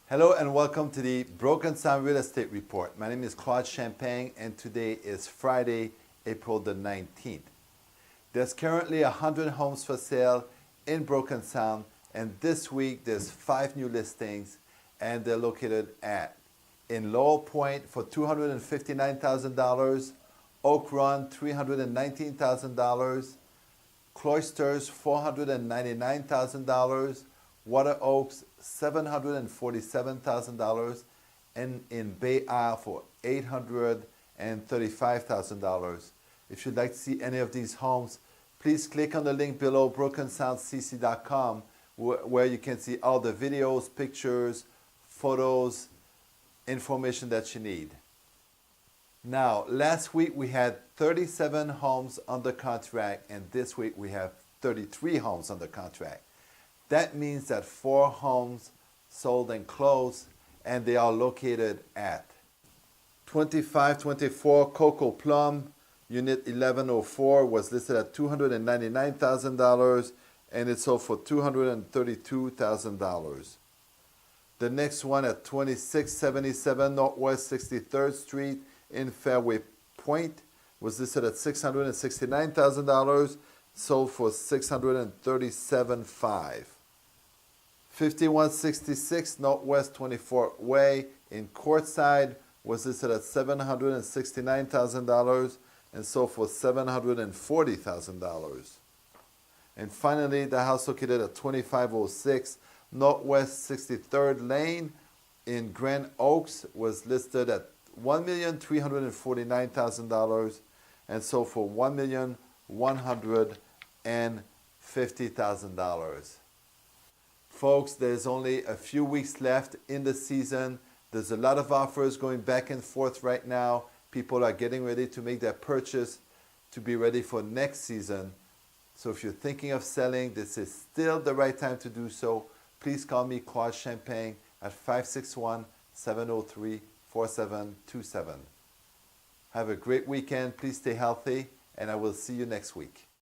Hello and welcome to the Broken Sound Real Estate Report. My name is Claude Champagne and today is Friday, April the 19th. There's currently 100 homes for sale in Broken Sound, and this week there's 5 new listings, and they're located in Laurel Point for $259,000, Oak Run $319,000, Cloisters $499,000, Water Oaks $747,000, and in Bay Isle for $835,000. If you'd like to see any of these homes, please click on the link below brokensoundcc.com where you can see all the videos, pictures, photos, information that you need. Now, last week we had 37 homes under contract, and this week we have 33 homes under contract. That means that 4 homes sold and closed, and they are located at 2524 Coco Plum, Unit 1104 was listed at $299,000, and it sold for $232,000. The next one at 2677 Northwest 63rd Street in Fairway Pointe was listed at $669,000, sold for $637,500. 5166 Northwest 24th Way in Courtside was listed at $769,000 and sold for $740,000. And finally, the house located at 2506 Northwest 63rd Lane in Grand Oaks was listed at $1,349,000 and sold for $1,150,000. Folks, there's only a few weeks left in the season. There's a lot of offers going back and forth right now. People are getting ready to make their purchase to be ready for next season. So if you're thinking of selling, this is still the right time to do so. Please call me Claude Champagne at 561-703-4727. Have a great weekend. Please stay healthy, and I will see you next week.